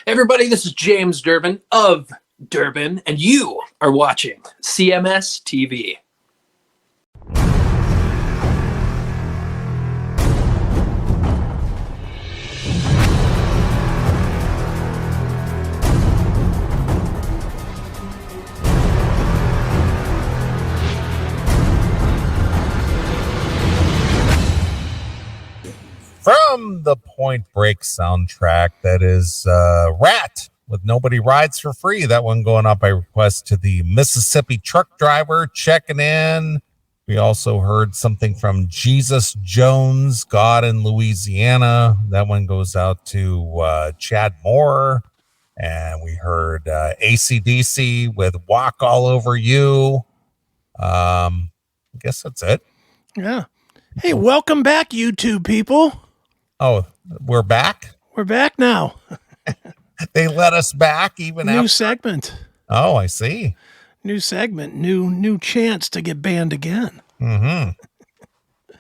Everybody, this is James Durbin of Durbin, and you are watching CMS TV. From the Point Break soundtrack, that is Rat with Nobody Rides for Free. That one going up by request to the Mississippi truck driver checking in. We also heard something from Jesus Jones, God in Louisiana. That one goes out to Chad Moore. And we heard AC/DC with Walk All Over You. I guess that's it. Yeah. Hey, welcome back, YouTube people. Oh, we're back? We're back now. They let us back even new after. Segment. Oh, I see. New segment. New chance to get banned again. Mm-hmm.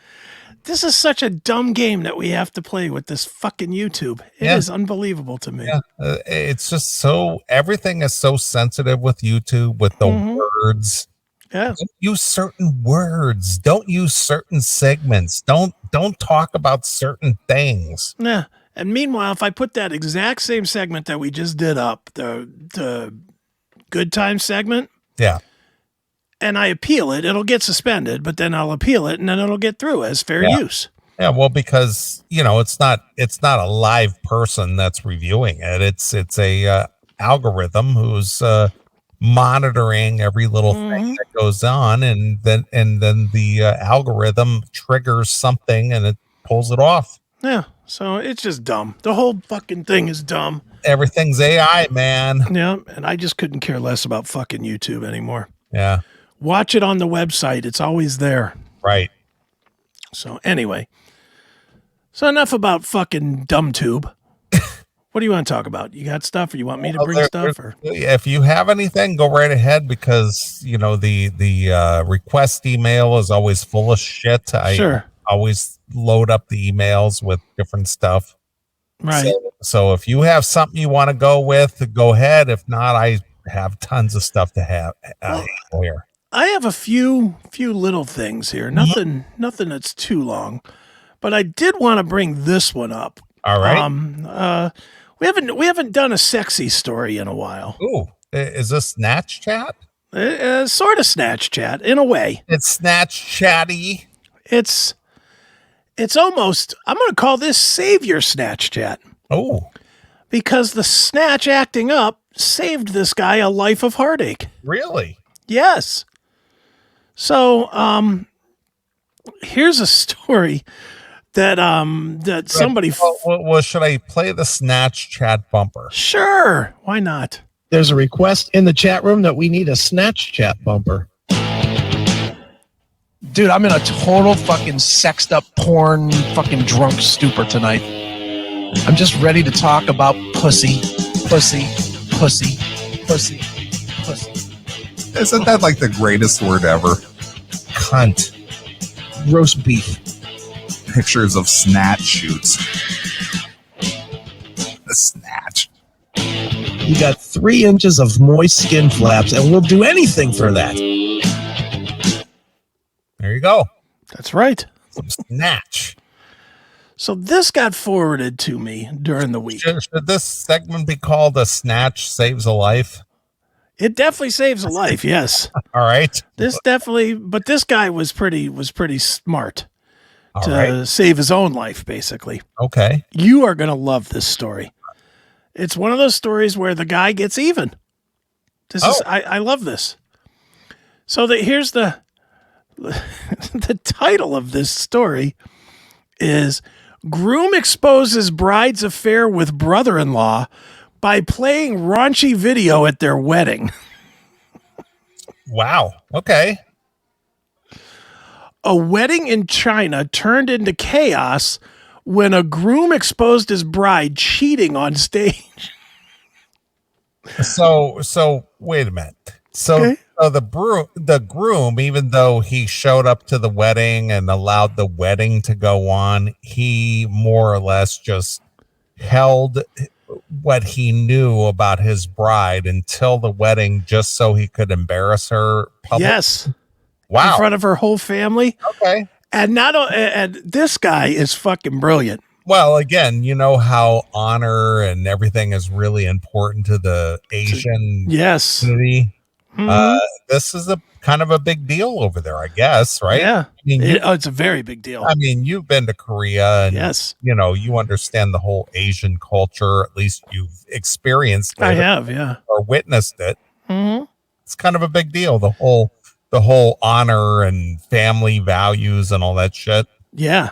This is such a dumb game that we have to play with this fucking YouTube. It is unbelievable to me. Yeah. It's just so, everything is so sensitive with YouTube, with the words. Yeah. Don't use certain words. Don't use certain segments. Don't talk about certain things. Yeah. And meanwhile, if I put that exact same segment that we just did up, the good time segment. Yeah. And I appeal it, it'll get suspended, but then I'll appeal it and then it'll get through as fair use. Yeah, well, because it's not a live person that's reviewing it. It's a algorithm who's monitoring every little thing that goes on, and then the algorithm triggers something and it pulls it off. Yeah, so it's just dumb. The whole fucking thing is dumb. Everything's AI, man. Yeah, and I just couldn't care less about fucking YouTube anymore. Yeah. Watch it on the website. It's always there. Right. So anyway, so enough about fucking DumbTube. What do you want to talk about? You got stuff, or you want me to bring stuff? Or if you have anything, go right ahead, because the request email is always full of shit. I always load up the emails with different stuff. Right. So if you have something you want to go with, go ahead. If not, I have tons of stuff to have here. I have a few little things here. Nothing that's too long, but I did want to bring this one up. All right. We haven't done a sexy story in a while. Ooh, is this Snatch Chat? Sort of Snatch Chat in a way. It's Snatch Chatty. It's almost, I'm going to call this Savior Snatch Chat. Oh. Because the snatch acting up saved this guy a life of heartache. Really? Yes. So, here's a story that somebody. Well, should I play the Snatch Chat bumper? Sure. Why not? There's a request in the chat room that we need a Snatch Chat bumper. Dude, I'm in a total fucking sexed up porn fucking drunk stupor tonight. I'm just ready to talk about pussy, pussy, pussy, pussy, pussy. Isn't that like the greatest word ever? Cunt. Roast beef. Pictures of snatch shoots. The snatch. You got 3 inches of moist skin flaps, and we'll do anything for that. There you go. That's right. Some snatch. So this got forwarded to me during the week. Should this segment be called "A Snatch Saves a Life"? It definitely saves a life. Yes. All right. This definitely, but this guy was pretty smart to right. save his own life, basically. Okay. You are going to love this story. It's one of those stories where the guy gets even. I love this. So here's the title of this story is Groom Exposes Bride's Affair with Brother-in-Law by Playing Raunchy Video at Their Wedding. Wow. Okay. A wedding in China turned into chaos when a groom exposed his bride cheating on stage. So wait a minute. So the groom, even though he showed up to the wedding and allowed the wedding to go on, he more or less just held what he knew about his bride until the wedding, just so he could embarrass her publicly? Yes. Wow. In front of her whole family. Okay. And this guy is fucking brilliant. Well, again, you know how honor and everything is really important to the Asian Yes. community. Mhm. This is a kind of a big deal over there, I guess, right? Yeah. I mean, It's a very big deal. I mean, you've been to Korea and, Yes. you know, you understand the whole Asian culture. At least you've experienced it I have, yeah. or witnessed it. Mm-hmm. It's kind of a big deal. The whole honor and family values and all that shit. Yeah.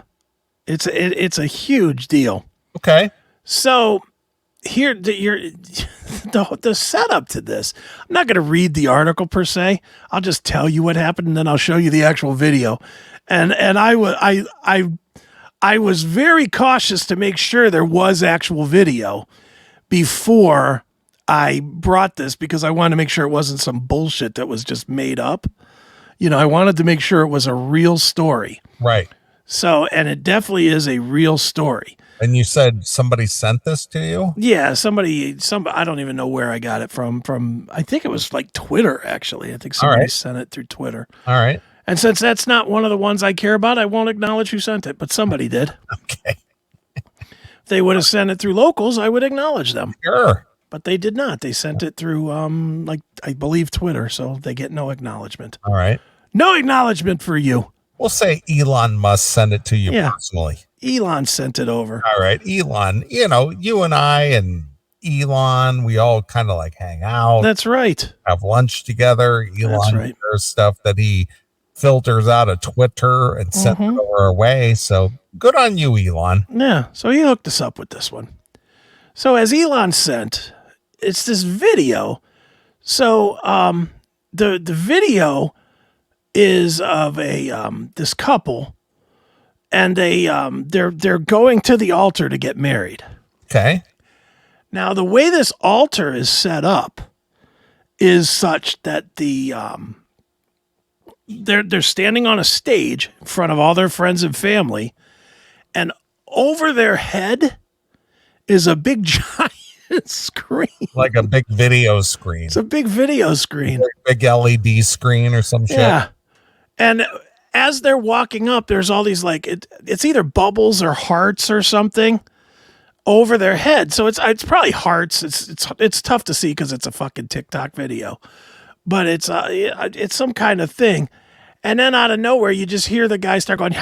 It's a huge deal. Okay. So here, the setup to this, I'm not going to read the article per se. I'll just tell you what happened, and then I'll show you the actual video. And I was very cautious to make sure there was actual video before I brought this, because I wanted to make sure it wasn't some bullshit that was just made up. You know, I wanted to make sure it was a real story. Right. So, and it definitely is a real story. And you said somebody sent this to you? Yeah, somebody, I don't even know where I got it from, I think it was like Twitter, actually. I think somebody sent it through Twitter. All right. And since that's not one of the ones I care about, I won't acknowledge who sent it, but somebody did. Okay. If they would have sent it through locals, I would acknowledge them. Sure. But they did not. They sent it through, like, I believe Twitter, so they get no acknowledgement. All right. No acknowledgement for you. We'll say Elon Musk sent it to you personally. Elon sent it over. All right. Elon, you know, you and I and Elon, we all kind of like hang out. That's right. Have lunch together. Elon, right. There's stuff that he filters out of Twitter and sends it over our way. So good on you, Elon. Yeah. So he hooked us up with this one. So as Elon sent, it's this video. So the video is of a this couple, and they're going to the altar to get married. Okay. Now the way this altar is set up is such that they're standing on a stage in front of all their friends and family, and over their head is a big giant screen. Like a big video screen. It's a big video screen. Big LED screen or some shit. Yeah. And as they're walking up, there's all these like it's either bubbles or hearts or something over their head. So it's probably hearts. It's tough to see because it's a fucking TikTok video, but it's some kind of thing. And then out of nowhere, you just hear the guy start going,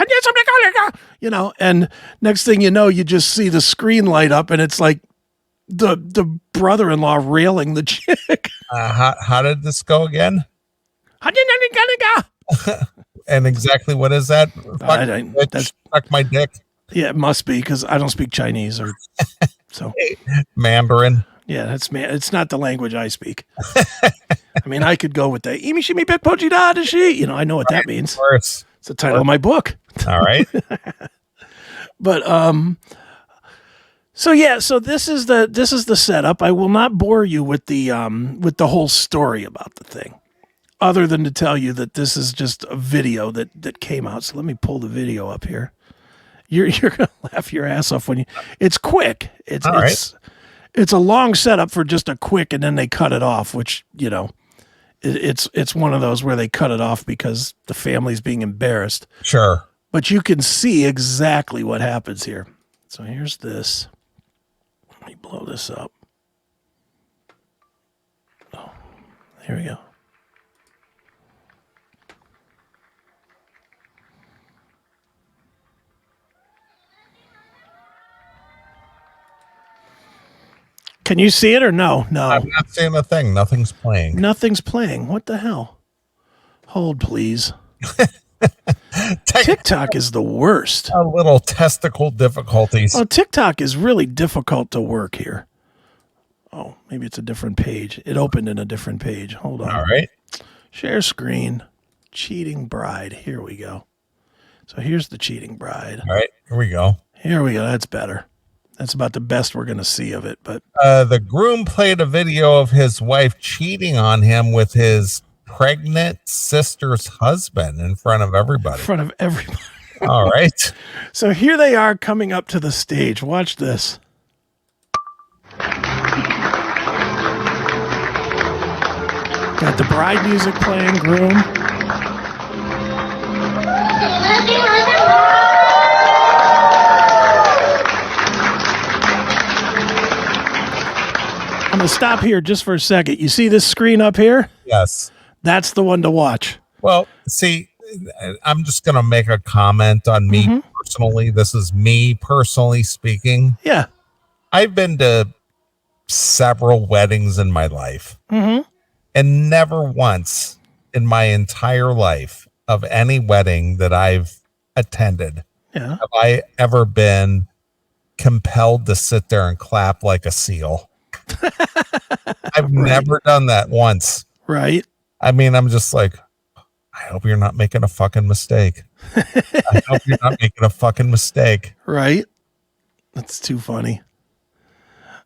you know, and next thing you know, you just see the screen light up, and it's like the brother-in-law railing the chick. How did this go again? And exactly what is that? Fuck my dick. Yeah, it must be, because I don't speak Chinese or so. Mandarin. Yeah, it's not the language I speak. I mean, I could go with the "Imishimi Pekpochi da Dashi." You know, I know what that means. Of course. It's the title of my book. All right. But so this is the setup. I will not bore you with the whole story about the thing, other than to tell you that this is just a video that came out. So let me pull the video up here. You're gonna laugh your ass off when it's quick. It's a long setup for just a quick, and then they cut it off, which, you know, it's one of those where they cut it off because the family's being embarrassed. Sure. But you can see exactly what happens here. So here's this. Let me blow this up. Oh, here we go. Can you see it or no? No. I'm not seeing a thing. Nothing's playing. Nothing's playing. What the hell? Hold, please. TikTok is the worst. A little testicle difficulties. Oh, TikTok is really difficult to work here. Oh, maybe it's a different page. It opened in a different page. Hold on. All right. Share screen. Cheating bride. Here we go. So here's the cheating bride. All right. Here we go. Here we go. That's better. That's about the best we're going to see of it. But the groom played a video of his wife cheating on him with his pregnant sister's husband in front of everybody. In front of everybody. All right. So here they are coming up to the stage. Watch this. Hey, Got the bride music playing, groom. I'm going to stop here just for a second. You see this screen up here? Yes. That's the one to watch. Well, see, I'm just going to make a comment on me personally. This is me personally speaking. Yeah. I've been to several weddings in my life, and never once in my entire life of any wedding that I've attended Yeah. have I ever been compelled to sit there and clap like a seal. I've never done that once. Right. I mean, I'm just like, I hope you're not making a fucking mistake. I hope you're not making a fucking mistake. Right. That's too funny.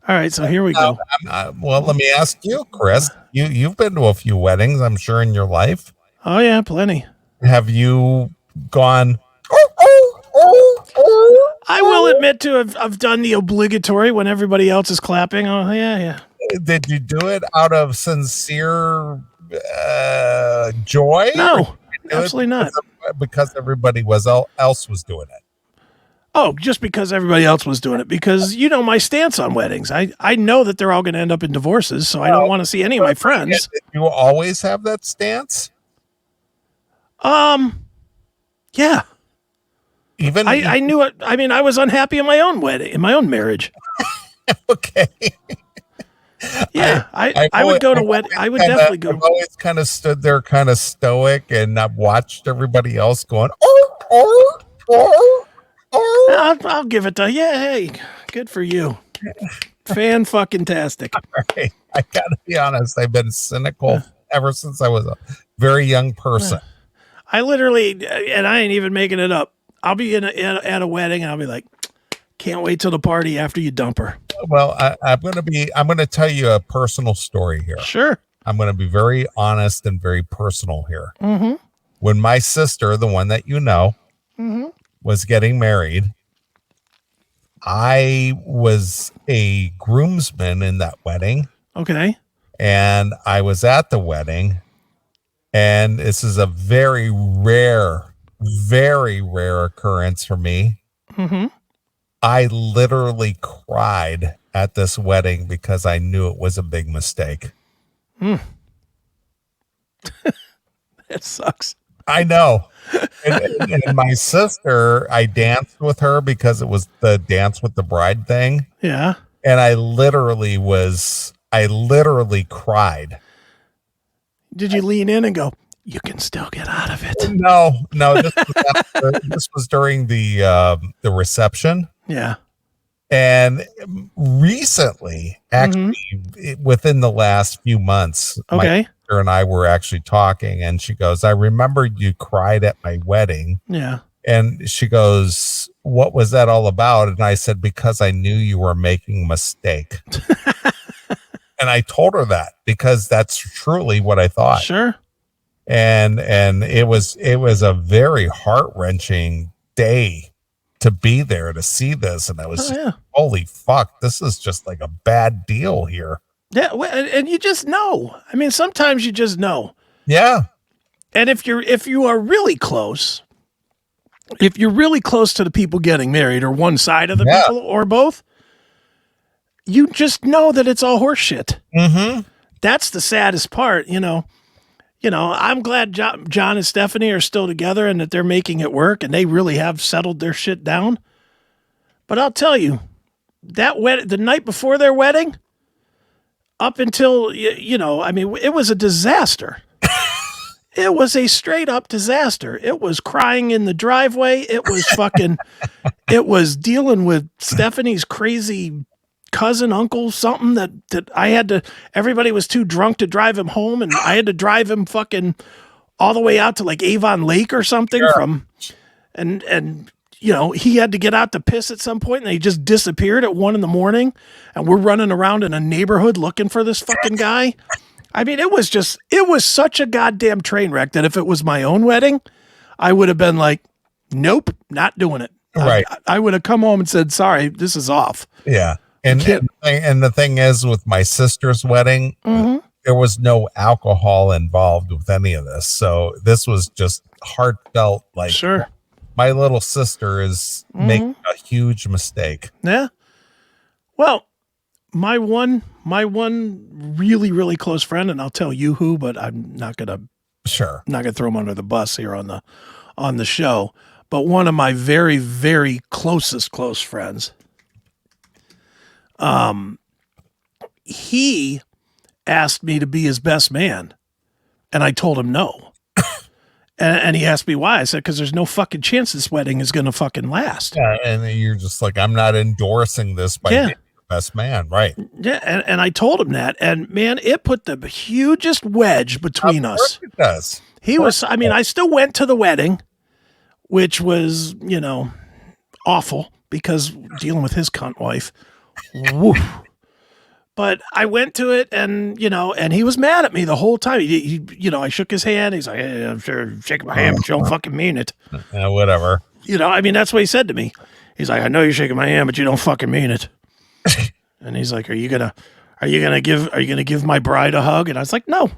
All right, so here we go. Well, let me ask you, Chris. You've been to a few weddings, I'm sure, in your life. Oh yeah, plenty. Have you gone? I will admit to I've done the obligatory when everybody else is clapping. Oh yeah. Did you do it out of sincere joy? No, absolutely not. Because everybody else was doing it. Oh, just because everybody else was doing it. Because you know my stance on weddings. I know that they're all going to end up in divorces, so I don't want to see any of my friends. Did you always have that stance? Yeah. Even I knew it. I mean, I was unhappy in my own wedding, in my own marriage. okay. Yeah, I would go to wedding. I would definitely go. I've always kind of stood there, kind of stoic, and I've watched everybody else going. I'll give it to you. Yeah, hey, good for you. Fan-fucking-tastic. Right. I gotta be honest. I've been cynical ever since I was a very young person. I literally, and I ain't even making it up. I'll be at a wedding, and I'll be like, can't wait till the party after you dump her. Well, I'm gonna tell you a personal story here. Sure. I'm gonna be very honest and very personal here. Mm-hmm. When my sister, the one that you know, was getting married, I was a groomsman in that wedding. Okay. And I was at the wedding, and this is a very rare occurrence for me. Mm-hmm. I literally cried at this wedding because I knew it was a big mistake. That sucks. I know. And my sister, I danced with her because it was the dance with the bride thing. Yeah. And I literally cried. Did you lean in and go, you can still get out of it? No, this was during the reception. Yeah. And recently, actually, within the last few months, my sister and I were actually talking, and she goes, I remembered you cried at my wedding. Yeah. And she goes, what was that all about? And I said, because I knew you were making a mistake. And I told her that because that's truly what I thought. Sure. And it was a very heart-wrenching day to be there to see this, and I was holy fuck, this is just like a bad deal here. Yeah, and you just know. I mean, sometimes you just know. Yeah. And if you are really close, if you're really close to the people getting married, or one side of the people, or both, you just know that it's all horseshit. Mm-hmm. That's the saddest part, you know. I'm glad John and Stephanie are still together and that they're making it work, and they really have settled their shit down. But I'll tell you, the night before their wedding, up until, I mean, it was a disaster. It was a straight up disaster. It was crying in the driveway. It was it was dealing with Stephanie's crazy cousin, uncle, something that I had to, everybody was too drunk to drive him home, and I had to drive him fucking all the way out to like Avon Lake or something and he had to get out to piss at some point, and he just disappeared at 1 a.m, and we're running around in a neighborhood looking for this fucking guy. I mean, it was such a goddamn train wreck that if it was my own wedding, I would have been like, nope, not doing it. Right. I would have come home and said, sorry, this is off. Yeah. And the thing is, with my sister's wedding, there was no alcohol involved with any of this. So this was just heartfelt. Like, Sure. my little sister is making a huge mistake. Yeah. Well, my one really, really close friend, and I'll tell you who, but I'm not gonna throw him under the bus here on the show. But one of my very, very closest close friends, he asked me to be his best man, and I told him no. And he asked me why. I said, because there's no fucking chance this wedding is going to fucking last. Yeah, and you're just like, I'm not endorsing this by being the best man, right? Yeah, and I told him that, and man, it put the hugest wedge between us. It does. I still went to the wedding, which was, awful because dealing with his cunt wife. Woo. But I went to it, and and he was mad at me the whole time. He I shook his hand. He's like, "Hey, I'm sure shaking my hand, but you don't fucking mean it." Whatever. That's what he said to me. He's like, "I know you're shaking my hand, but you don't fucking mean it." And he's like, Are you gonna give my bride a hug?" And I was like, No,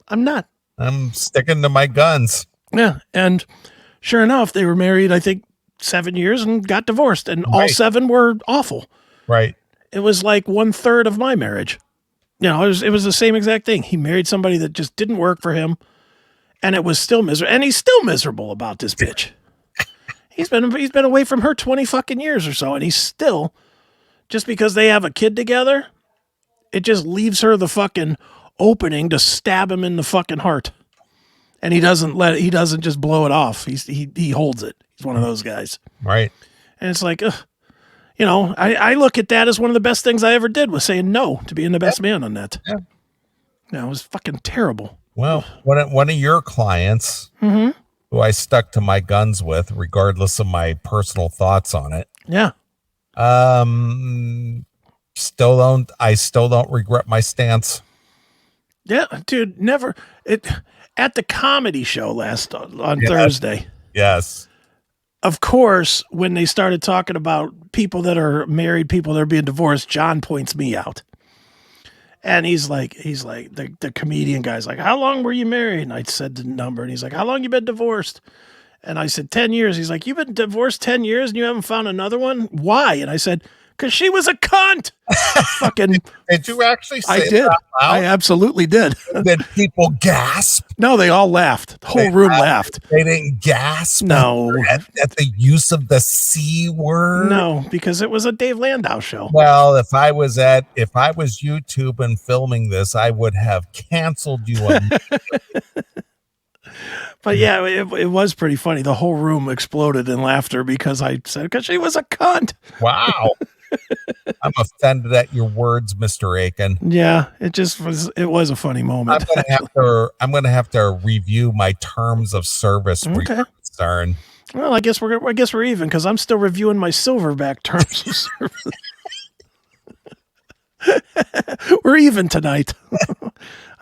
I'm not. I'm sticking to my guns. Yeah, and sure enough, they were married, I think, 7 years and got divorced, and all 7 were awful. Right. It was like 1/3 of my marriage. It was the same exact thing. He married somebody that just didn't work for him, and it was still miserable. And he's still miserable about this bitch. He's been away from her 20 fucking years or so, and he's still, just because they have a kid together, it just leaves her the fucking opening to stab him in the fucking heart. And he doesn't just blow it off. He holds it. He's one of those guys. Right. And it's like, I look at that as one of the best things I ever did, was saying no to being the best man on that. Yeah. It was fucking terrible. Well, one of your clients, who I stuck to my guns with, regardless of my personal thoughts on it. Yeah. I still don't regret my stance. Yeah, dude, never. At the comedy show on Thursday. Yes. Of course, when they started talking about people that are married, people that are being divorced, John points me out. And he's like, the comedian guy's like, "How long were you married?" And I said the number, and he's like, "How long you been divorced?" And I said, 10 years. He's like, "You've been divorced 10 years and you haven't found another one? Why?" And I said, "Because she was a cunt." Fucking. Did you actually say I did. that out loud? I absolutely did. Did people gasp? No, they all laughed. The whole room laughed. They didn't gasp? No. At the use of the C word? No, because it was a Dave Landau show. Well, if I was YouTube and filming this, I would have canceled you. But yeah, it was pretty funny. The whole room exploded in laughter because I said, because she was a cunt. Wow. I'm offended at your words, Mr. Aiken. Yeah, it was a funny moment. I'm gonna have to review my terms of service. Okay. Concern. Well, I guess we're even, because I'm still reviewing my Silverback terms of service. We're even tonight.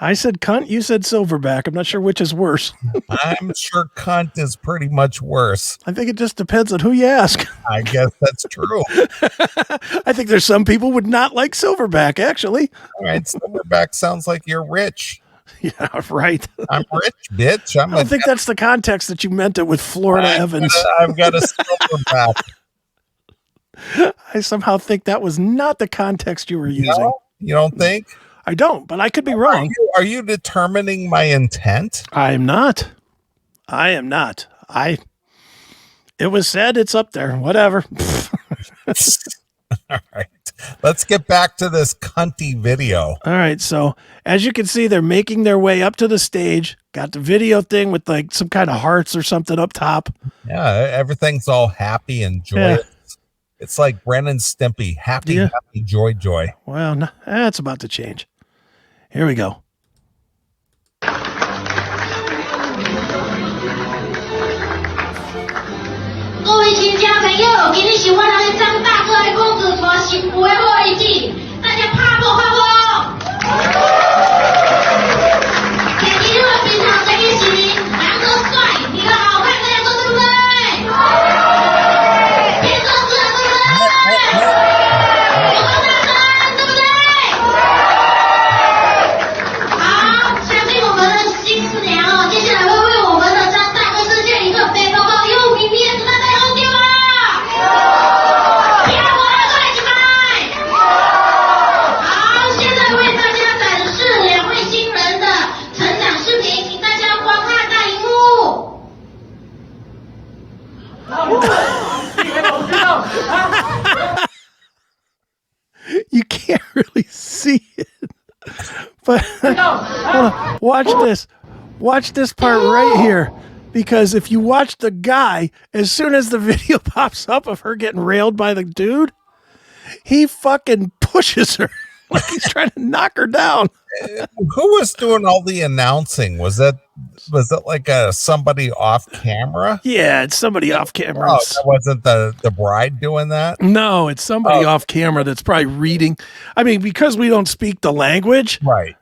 I said cunt, you said Silverback. I'm not sure which is worse. I'm sure cunt is pretty much worse. I think it just depends on who you ask. I guess that's true. I think there's some people would not like Silverback, actually. All right, Silverback sounds like you're rich. Yeah, right. I'm rich, bitch. I don't think that's the context that you meant it with Florida Evans. I've got a Silverback. I somehow think that was not the context you were using. No, you don't think? I don't, but I could be wrong. Are you determining my intent? I am not. It was said, it's up there. Whatever. All right. Let's get back to this cunty video. All right. So as you can see, they're making their way up to the stage. Got the video thing with like some kind of hearts or something up top. Yeah. Everything's all happy and joyous. Yeah. It's like Ren and Stimpy. Happy, joy, joy. Well, no, that's about to change. Here we go. 各位亲家朋友，今天是我人张大哥的公子团幸福的好日子，大家拍不拍不？天气热，平常这件事，男的帅，女的好看，大家说对不对？别说是对不对？有没有大声？对不对？ But hold on, watch this part right here, because if you watch the guy, as soon as the video pops up of her getting railed by the dude, he fucking pushes her like he's trying to knock her down. Who was doing all the announcing? Was that like somebody off camera? Yeah, it's somebody off camera. Oh, that wasn't the bride doing that? No, it's somebody off camera that's probably reading. I mean, because we don't speak the language, Right.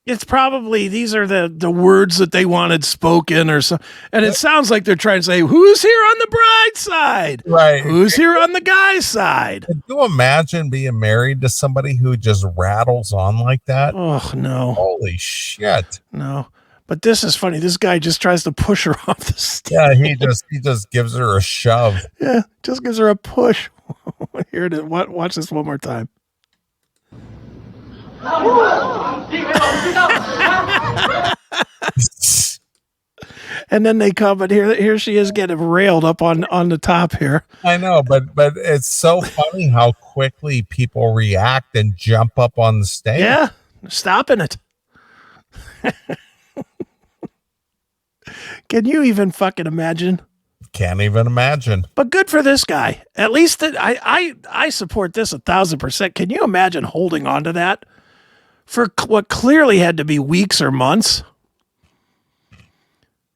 it's probably these are the words that they wanted spoken or so. And it sounds like they're trying to say, who's here on the bride's side? Right. Who's here on the guy's side? Could you imagine being married to somebody who just rattles on like that? Oh, no. Holy shit. No. But this is funny. This guy just tries to push her off the stage. Yeah, he just gives her a shove. Yeah, just gives her a push. Here it is. Watch this one more time. And then they come, and here she is getting railed up on the top here. I know, but it's so funny how quickly people react and jump up on the stage. Yeah, stopping it. Can you even fucking imagine? Can't even imagine. But good for this guy. At least I support this 1,000%. Can you imagine holding on to that for what clearly had to be weeks or months?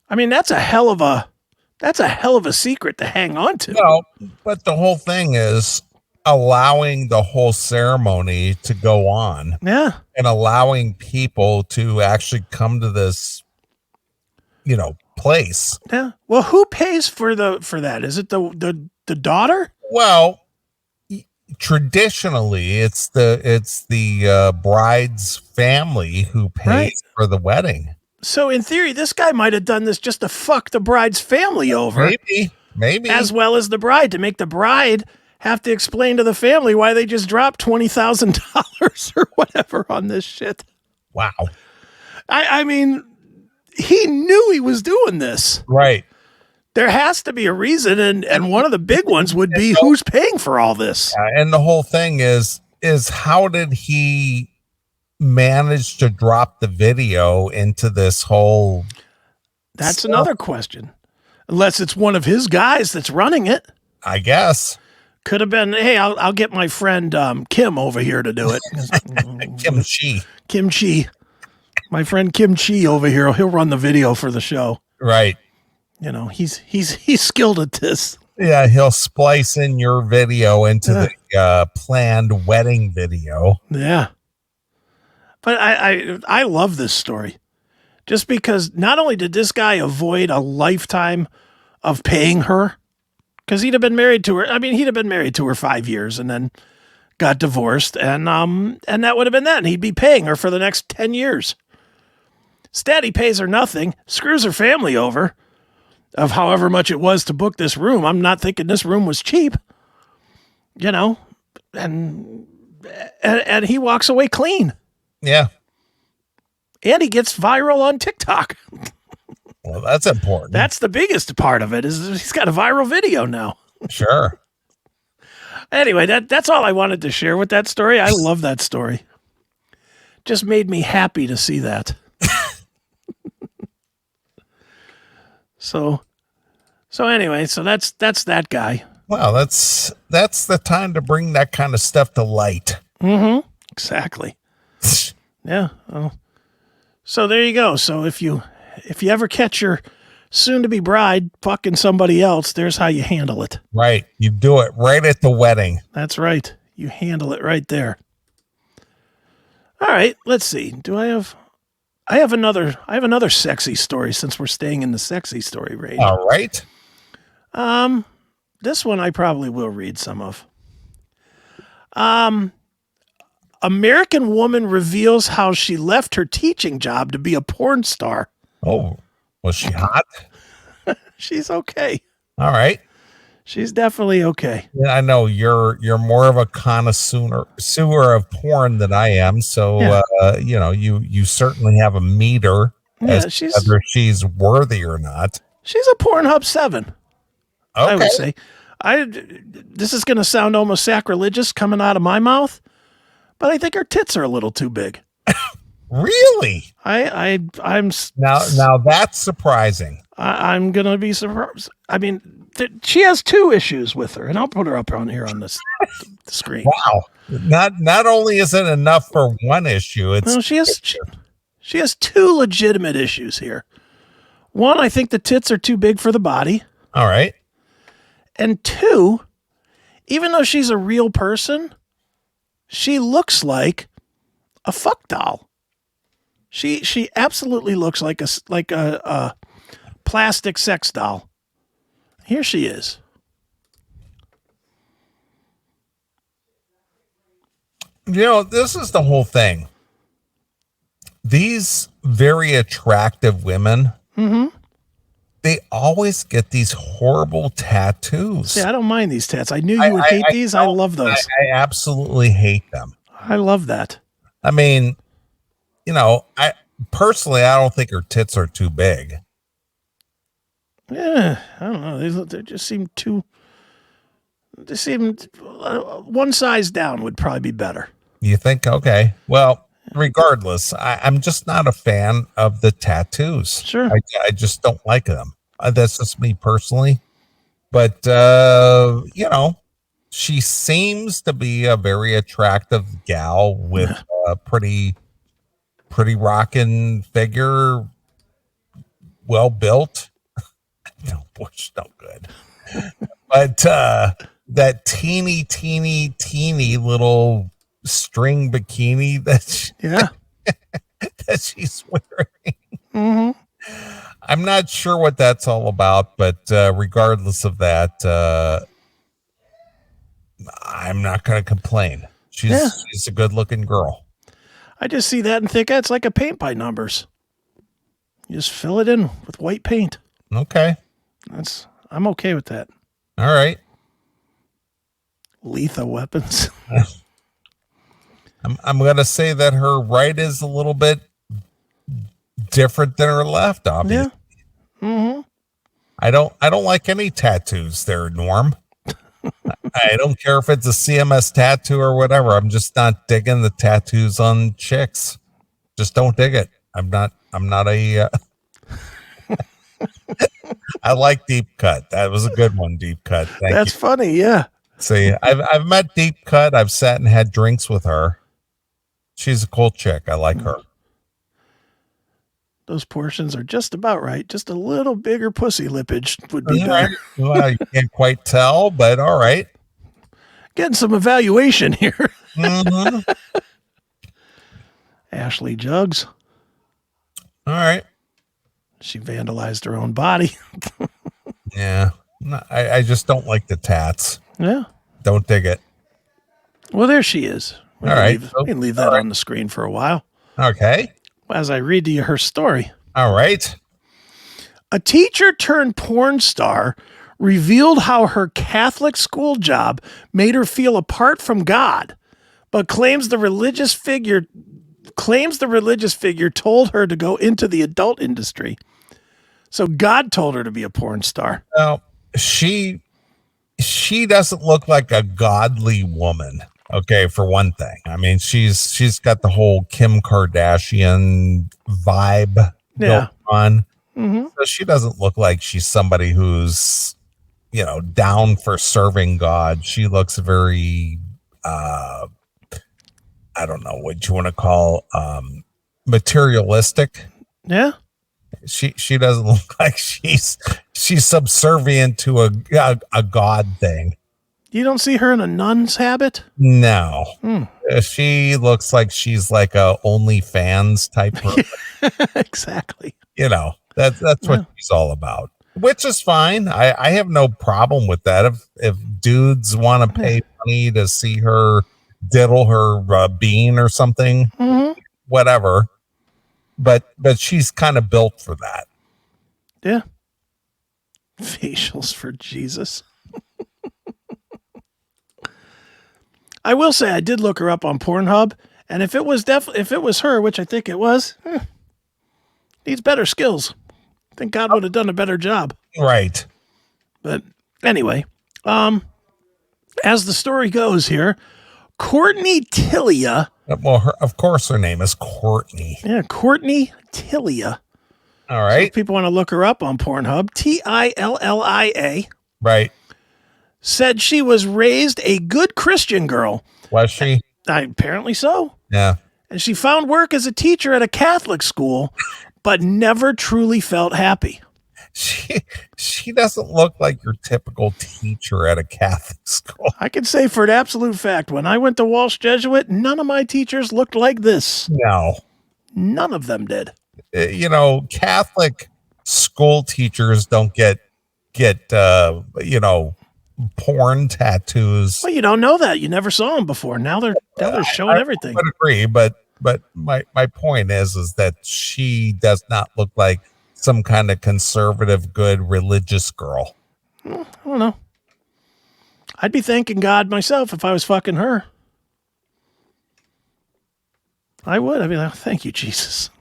I mean, that's a hell of a secret to hang on to. No, but the whole thing is allowing the whole ceremony to go on. Yeah. And allowing people to actually come to this, place. Yeah. Well, who pays for that? Is it the daughter? Well, traditionally it's the bride's family who pays for the wedding. So in theory, this guy might have done this just to fuck the bride's family over. Maybe. As well as the bride, to make the bride have to explain to the family why they just dropped $20,000 or whatever on this shit. Wow. I mean, he knew he was doing this. Right. There has to be a reason, and one of the big ones would be who's paying for all this. And the whole thing is how did he manage to drop the video into this whole That's stuff? another question. Unless it's one of his guys that's running it. I guess. Could have been, hey, I'll get my friend Kim over here to do it. Kim Chi. My friend Kim Chi over here, he'll run the video for the show. Right. He's skilled at this. Yeah, he'll splice in your video into the planned wedding video. Yeah. But I love this story. Just because not only did this guy avoid a lifetime of paying her, because he'd have been married to her. I mean, he'd have been married to her 5 years and then got divorced, and that would have been that. And he'd be paying her for the next 10 years. Instead, he pays her nothing, screws her family over of however much it was to book this room. I'm not thinking this room was cheap, and he walks away clean. Yeah. And he gets viral on TikTok. Well, that's important. That's the biggest part of it, is he's got a viral video now. Sure. Anyway, that's all I wanted to share with that story. I love that story. Just made me happy to see that. So anyway, so that's that guy. Well, that's the time to bring that kind of stuff to light. Mm-hmm. Exactly. Yeah. Well, so there you go. So if you ever catch your soon-to-be bride fucking somebody else, there's how you handle it. Right. You do it right at the wedding. That's right. You handle it right there. All right. Let's see. I have another sexy story, since we're staying in the sexy story range. All right. This one I probably will read some of. American woman reveals how she left her teaching job to be a porn star. Oh, was she hot? She's okay. All right. She's definitely okay. Yeah, I know you're more of a connoisseur of porn than I am. So, Yeah. You certainly have a meter as to whether she's worthy or not. She's a Pornhub 7. Okay. I would say. This is going to sound almost sacrilegious coming out of my mouth, but I think her tits are a little too big. Really? I'm Now that's surprising. I'm gonna be surprised. I mean, she has 2 issues with her, and I'll put her up on here on this the screen. Wow. Not only is it enough for one issue, it's No, she has 2 legitimate issues here. One, I think the tits are too big for the body, all right. and 2, even though she's a real person, she looks like a fuck doll. She absolutely looks like a plastic sex doll. Here she is. This is the whole thing. These very attractive women, they always get these horrible tattoos. See, I don't mind these tats. I knew you would hate these. I love those. I absolutely hate them. I love that. I mean, I personally, I don't think her tits are too big. Yeah, I don't know. They just seem too. They seem one size down would probably be better. You think? Okay. Well, regardless, I'm just not a fan of the tattoos. Sure. I just don't like them. That's just me personally. But, she seems to be a very attractive gal with a pretty rockin' figure, well built. Bush no good. But that teeny little string bikini that she's wearing. Mm-hmm. I'm not sure what that's all about, but regardless of that, I'm not going to complain. She's a good looking girl. I just see that and think it's like a paint by numbers. You just fill it in with white paint. Okay. I'm okay with that. All right. Lethal weapons. I'm going to say that her right is a little bit different than her left, obviously. Yeah. Mm-hmm. I don't like any tattoos there, Norm. I don't care if it's a CMS tattoo or whatever. I'm just not digging the tattoos on chicks. Just don't dig it. I'm not a I like Deep Cut. That was a good one, Deep Cut. That's funny, yeah. See, I've met Deep Cut. I've sat and had drinks with her. She's a cool chick. I like her. Those portions are just about right. Just a little bigger pussy lippage would be All better. right. Well, you can't quite tell, but all right. Getting some evaluation here. Mm-hmm. Ashley Jugs. All right. She vandalized her own body. Yeah. No, I just don't like the tats. Yeah. Don't dig it. Well, there she is. We can leave that All right. on the screen for a while. Okay. As I read to you her story. All right. A teacher turned porn star revealed how her Catholic school job made her feel apart from God, but claims the religious figure told her to go into the adult industry. So God told her to be a porn star. Well, she doesn't look like a godly woman. Okay, for one thing. I mean, she's got the whole Kim Kardashian vibe going on. Mm-hmm. So she doesn't look like she's somebody who's, down for serving God. She looks very I don't know what you want to call materialistic. Yeah. She doesn't look like she's subservient to a God thing. You don't see her in a nun's habit? No. She looks like she's like a OnlyFans type person. Exactly. That's what she's all about, which is fine. I have no problem with that. If dudes want to pay money to see her diddle her bean or something, whatever. But she's kind of built for that. Yeah. Facials for Jesus. I will say I did look her up on Pornhub, and if it was her, which I think it was, needs better skills. I think God would have done a better job. Right. But anyway, as the story goes here, Courtney Tilia Well, of course, her name is Courtney. Yeah, Courtney Tillia. All So right. if people want to look her up on Pornhub, Tillia, Right. said she was raised a good Christian girl. Was she? Apparently so. Yeah. And she found work as a teacher at a Catholic school, but never truly felt happy. She doesn't look like your typical teacher at a Catholic school. I can say for an absolute fact, when I went to Walsh Jesuit, none of my teachers looked like this. No. None of them did. Catholic school teachers don't get porn tattoos. Well, you don't know that. You never saw them before. Now they're showing everything. I would agree, but my point is that she does not look like some kind of conservative, good religious girl. I don't know. I'd be thanking God myself if I was fucking her. I would. I'd be like, thank you, Jesus.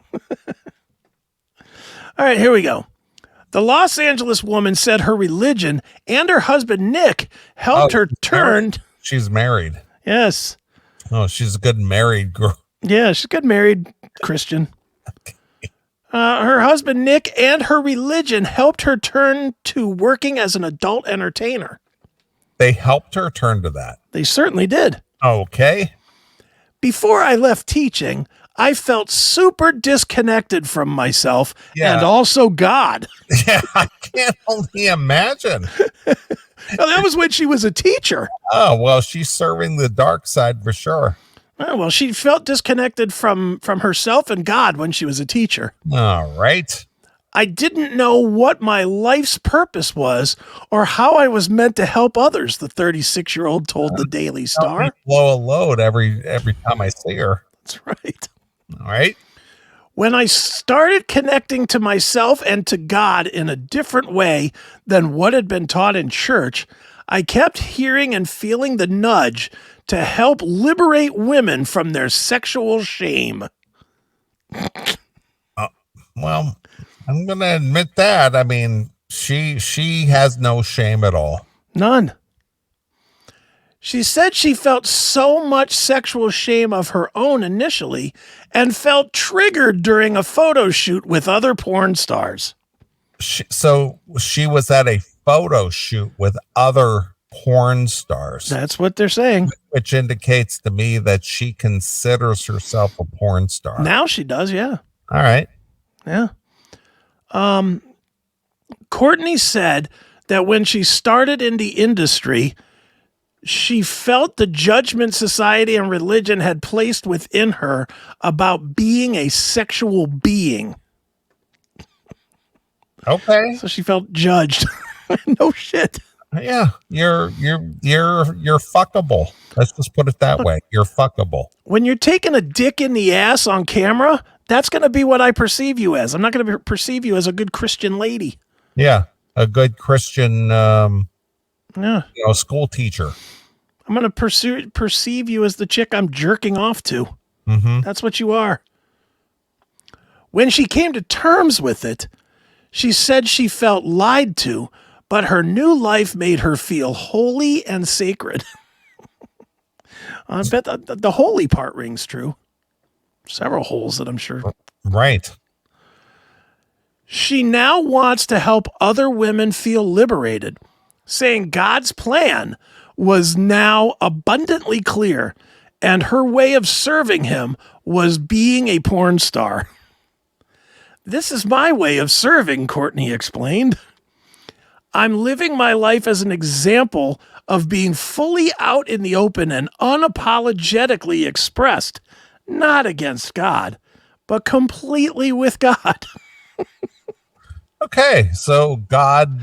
All right, here we go. The Los Angeles woman said her religion and her husband, Nick, helped her turn. She's married. Yes. Oh, she's a good married girl. Yeah, she's a good married Christian. Her husband, Nick, and her religion helped her turn to working as an adult entertainer. They helped her turn to that. They certainly did. Okay. Before I left teaching, I felt super disconnected from myself and also God. Yeah, I can't only imagine. Now, that was when she was a teacher. Oh, well, she's serving the dark side for sure. Oh, well, she felt disconnected from herself and God when she was a teacher. All right. I didn't know what my life's purpose was or how I was meant to help others, the 36-year-old told the Daily Star. Blow a load every time I see her. That's right. All right. When I started connecting to myself and to God in a different way than what had been taught in church, I kept hearing and feeling the nudge to help liberate women from their sexual shame. Well, I'm going to admit that. I mean, she has no shame at all. None. She said she felt so much sexual shame of her own initially and felt triggered during a photo shoot with other porn stars. So she was at a photo shoot with other porn stars. That's what they're saying. Which indicates to me that she considers herself a porn star. Now she does, yeah. All right. Yeah. Courtney said that when she started in the industry, she felt the judgment society and religion had placed within her about being a sexual being. Okay. So she felt judged. No shit. Yeah, you're fuckable. Let's just put it that way. You're fuckable. When you're taking a dick in the ass on camera, that's going to be what I perceive you as. I'm not going to perceive you as a good Christian lady. Yeah, a good Christian school teacher. I'm going to perceive you as the chick I'm jerking off to. Mm-hmm. That's what you are. When she came to terms with it, she said she felt lied to, but her new life made her feel holy and sacred. I bet the holy part rings true. Several holes that I'm sure. Right. She now wants to help other women feel liberated, saying God's plan was now abundantly clear, and her way of serving him was being a porn star. This is my way of serving, Courtney explained. I'm living my life as an example of being fully out in the open and unapologetically expressed, not against God, but completely with God. Okay, so God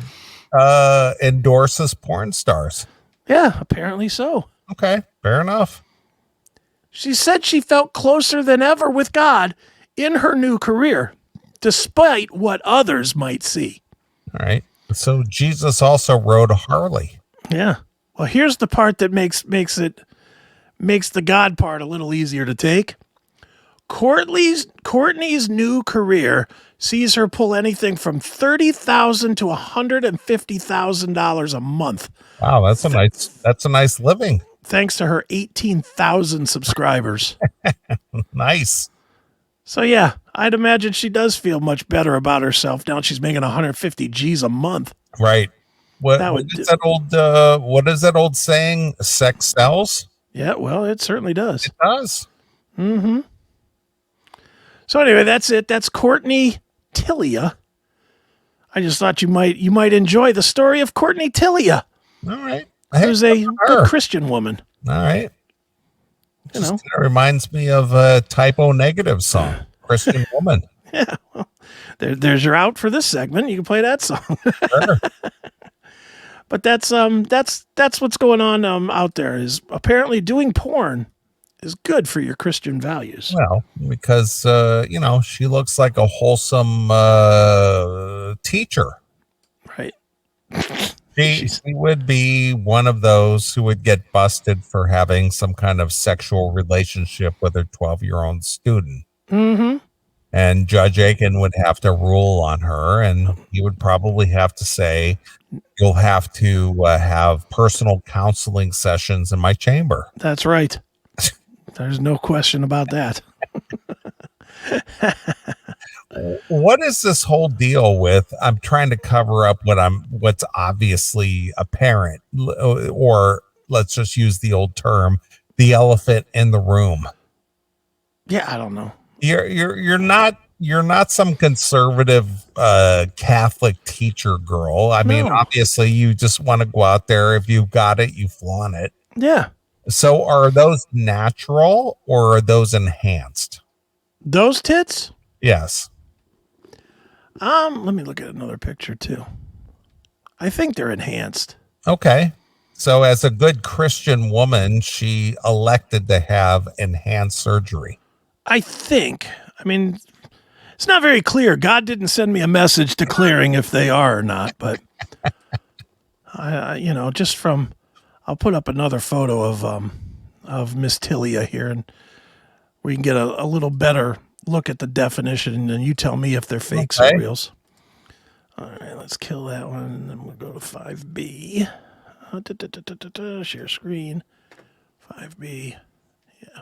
endorses porn stars. Yeah, apparently so. Okay, fair enough. She said she felt closer than ever with God in her new career, despite what others might see. All right. So Jesus also rode a Harley. Yeah. Well, here's the part that makes the God part a little easier to take. Courtney's new career sees her pull anything from $30,000 to $150,000 a month. Wow, that's a nice living. thanks to her 18,000 subscribers. Nice. So yeah, I'd imagine she does feel much better about herself now. She's making 150 G's a month. Right. What is that old saying? Sex sells? Yeah, well, it certainly does. It does. Mm-hmm. So anyway, that's it. That's Courtney Tilia. I just thought you might enjoy the story of Courtney Tilia. All right. Who's a good Christian woman. All right. You know. It reminds me of a Typo Negative song, Christian Woman. Yeah. Well, there's your out for this segment. You can play that song. Sure. But that's what's going on out there. Is apparently doing porn is good for your Christian values. Well, because she looks like a wholesome teacher. Right. She would be one of those who would get busted for having some kind of sexual relationship with her 12-year-old student. Mm-hmm. And Judge Aiken would have to rule on her, and he would probably have to say, you'll have to have personal counseling sessions in my chamber. That's right. There's no question about that. What is this whole deal with? I'm trying to cover up what's obviously apparent, or let's just use the old term, the elephant in the room. Yeah, I don't know. You're not some conservative Catholic teacher girl. I mean, obviously you just want to go out there. If you've got it, you flaunt it. Yeah. So are those natural or are those enhanced? Those tits? Yes. Let me look at another picture too. I think they're enhanced. Okay. So as a good Christian woman, she elected to have enhanced surgery. I think. I mean, it's not very clear. God didn't send me a message declaring if they are or not, but just from, I'll put up another photo of Miss Tilia here, and we can get a little better look at the definition, and you tell me if they're fakes or reals. All right, let's kill that one, and then we'll go to 5B. Share screen. 5B. Yeah.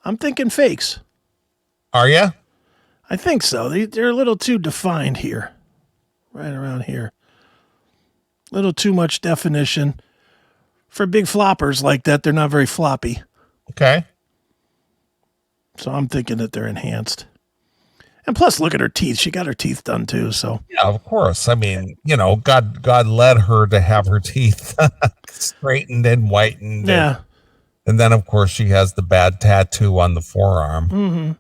I'm thinking fakes. Are you? I think so. They're a little too defined here. Right around here. A little too much definition. For big floppers like that, they're not very floppy. Okay. So I'm thinking that they're enhanced. And plus, look at her teeth. She got her teeth done too. So yeah, of course. I mean, God led her to have her teeth straightened and whitened. Yeah. And then, of course, she has the bad tattoo on the forearm. Mm-hmm.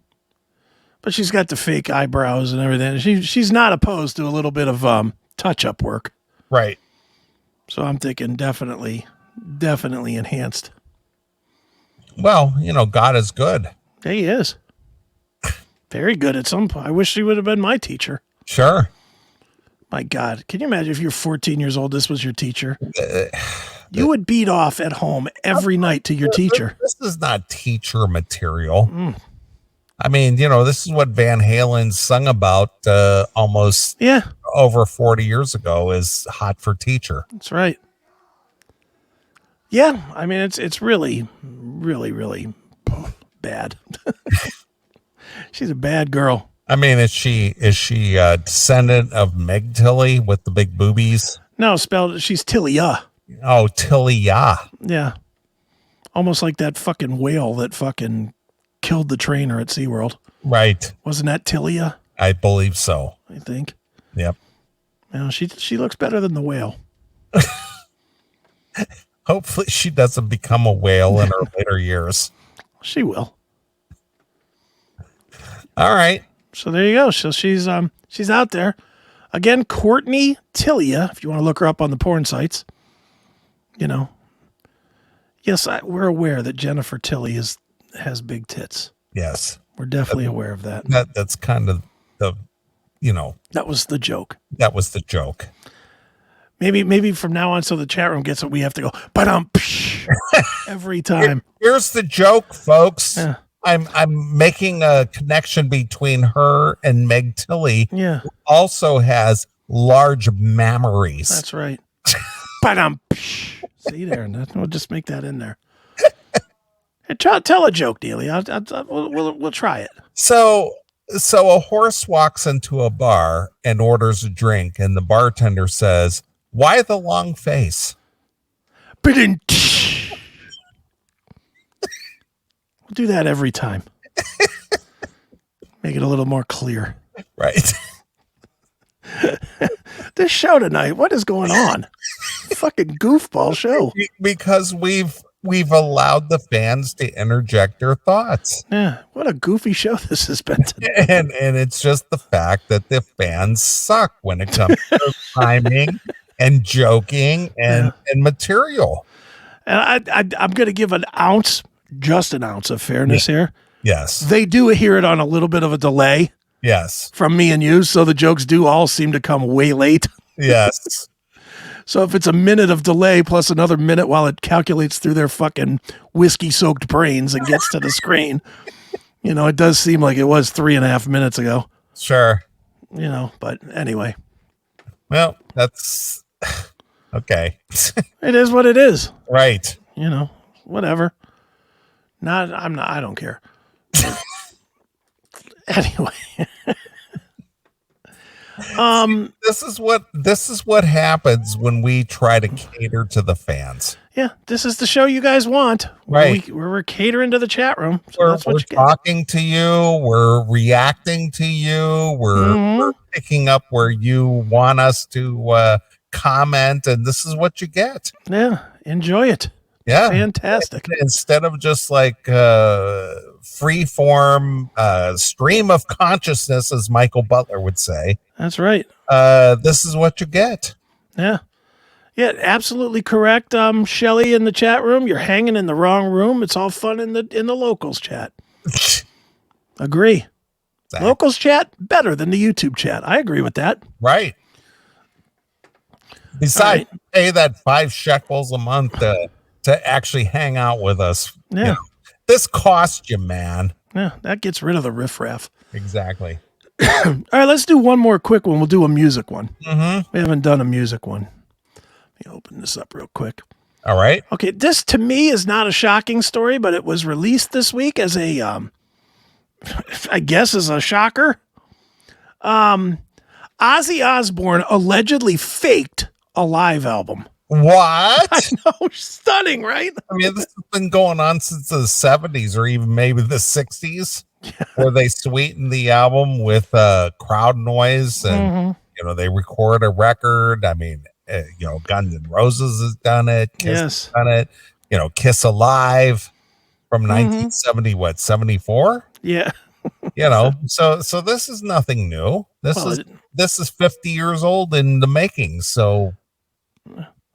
But she's got the fake eyebrows and everything. She's not opposed to a little bit of touch-up work. Right. So I'm thinking definitely enhanced. Well, God is good. Yeah, he is. Very good at some point. I wish she would have been my teacher. Sure. My God. Can you imagine if you're 14 years old, this was your teacher? You would beat off at home every night to your teacher. This is not teacher material. I mean, this is what Van Halen sung about almost over 40 years ago is Hot for Teacher. That's right. Yeah, I mean, it's really, really, really bad. She's a bad girl. I mean, is she a descendant of Meg Tilly with the big boobies? No, she's Tilia. Oh, Tilia. Yeah. Almost like that fucking whale that fucking killed the trainer at SeaWorld. Right. Wasn't that Tilia? I believe so. I think. Yep. Now she looks better than the whale. Hopefully she doesn't become a whale in her later years. She will. All right. So there you go. So she's out there. Again, Courtney Tilia, if you want to look her up on the porn sites. Yes, we're aware that Jennifer Tilly has big tits. Yes. We're definitely aware of that. That's kind of the, That was the joke. That was the joke. Maybe from now on, so the chat room gets it, we have to go, but every time. Here's the joke, folks. Yeah. I'm making a connection between her and Meg Tilly, Yeah. who also has large mammaries. That's right. Ba-dum. See there, we'll just make that in there. Hey, tell a joke, Neely. We'll try it. So a horse walks into a bar and orders a drink, and the bartender says, "Why the long face?" We'll do that every time. Make it a little more clear. Right. This show tonight, what is going on? Fucking goofball show. Because we've allowed the fans to interject their thoughts. Yeah, what a goofy show this has been today. And it's just the fact that the fans suck when it comes to timing and joking and material. And I'm going to give just an ounce of fairness here. Yes. They do hear it on a little bit of a delay. Yes. From me and you, so the jokes do all seem to come way late. Yes. So if it's a minute of delay plus another minute while it calculates through their fucking whiskey-soaked brains and gets to the screen, it does seem like it was 3.5 minutes ago. Sure. But anyway. Well, that's okay. It is what it is. Right. Whatever. I don't care. Anyway. This is what happens when we try to cater to the fans. Yeah, this is the show you guys want. Right. We're catering to the chat room. So We're talking to you. We're reacting to you. We're picking up where you want us to comment, and this is what you get. Yeah, enjoy it. Yeah. Fantastic. Instead of just like free form stream of consciousness, as Michael Butler would say. That's right. This is what you get. Yeah. Yeah, absolutely correct. Shelly in the chat room, you're hanging in the wrong room. It's all fun in the locals chat. Agree. Exactly. Locals chat better than the YouTube chat. I agree with that. Right. Besides, pay that 5 shekels a month to actually hang out with us. Yeah. This costs you, man. Yeah, that gets rid of the riffraff. Exactly. All right, let's do one more quick one. We'll do a music one. Mm-hmm. We haven't done a music one. Let me open this up real quick. All right. Okay, this to me is not a shocking story, but it was released this week as a, I guess as a shocker. Ozzy Osbourne allegedly faked a live album. What? I know, stunning, right? I mean, this has been going on since the 70s or even maybe the 60s, where they sweeten the album with crowd noise and, they record a record. I mean, Guns N' Roses has done it. Kiss has done it. Kiss Alive from 1970, 74? Yeah. So this is nothing new. This is 50 years old in the making. So,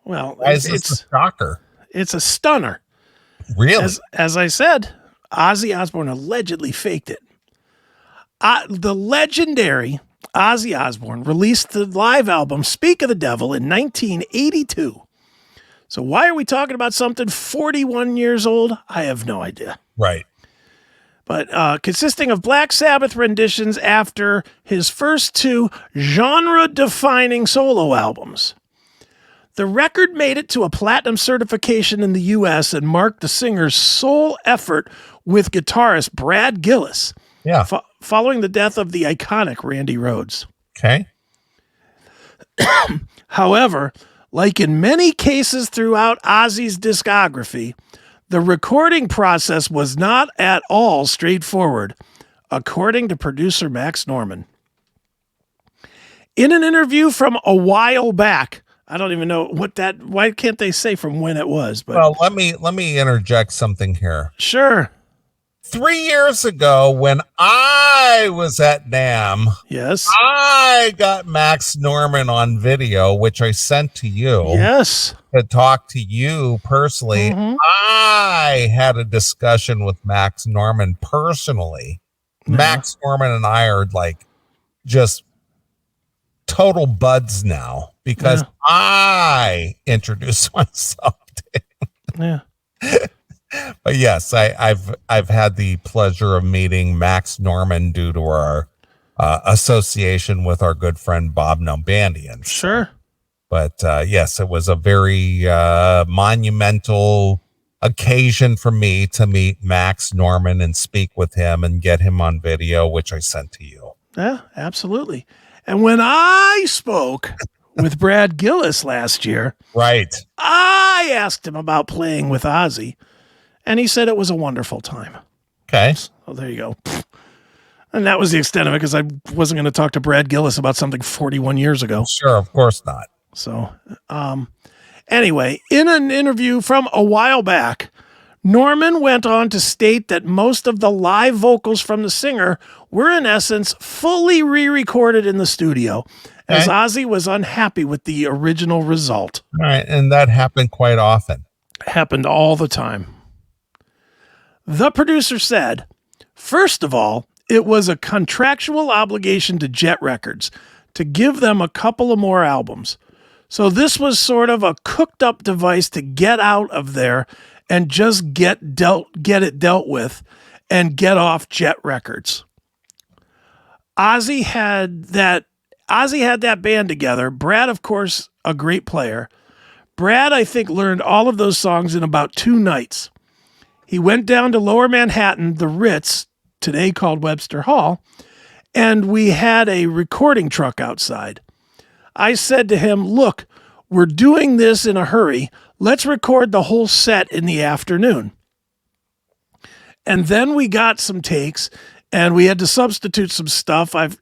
well, it's a shocker. It's a stunner. Really? As I said, Ozzy Osbourne allegedly faked it. The legendary Ozzy Osbourne released the live album Speak of the Devil in 1982. So why are we talking about something 41 years old? I have no idea. Right. But consisting of Black Sabbath renditions after his first 2 genre-defining solo albums. The record made it to a platinum certification in the U.S. and marked the singer's sole effort with guitarist Brad Gillis. Yeah. Following the death of the iconic Randy Rhoads. Okay. However, like in many cases throughout Ozzy's discography, the recording process was not at all straightforward, according to producer Max Norman. In an interview from a while back, I don't even know why can't they say from when it was? But well, let me interject something here. Sure. 3 years ago, when I was at NAMM, yes, I got Max Norman on video, which I sent to you. Yes, to talk to you personally. I had a discussion with Max Norman personally. Max Norman and I are like just total buds now because I introduced myself to him. Yeah. But yes, I've had the pleasure of meeting Max Norman due to our association with our good friend Bob Nalbandian. Sure. But yes, it was a very monumental occasion for me to meet Max Norman and speak with him and get him on video, which I sent to you. Yeah, absolutely. And when I spoke with Brad Gillis last year, Right. I asked him about playing with Ozzy, and he said it was a wonderful time. Okay. Oh, there you go. And that was the extent of it, because I wasn't going to talk to Brad Gillis about something 41 years ago. Sure, of course not. So, anyway, in an interview from a while back, Norman went on to state that most of the live vocals from the singer were, in essence, fully re-recorded in the studio, as Ozzy was unhappy with the original result. All right, and that happened quite often. Happened all the time. The producer said, first of all, it was a contractual obligation to Jet Records to give them a couple of more albums. So this was sort of a cooked up device to get out of there and just get it dealt with and get off Jet Records. Ozzy had that band together. Brad, of course, a great player. Brad, I think, learned all of those songs in about 2 nights. He went down to Lower Manhattan, the Ritz, today called Webster Hall, and we had a recording truck outside. I said to him, look, we're doing this in a hurry. Let's record the whole set in the afternoon. And then we got some takes, and we had to substitute some stuff. I've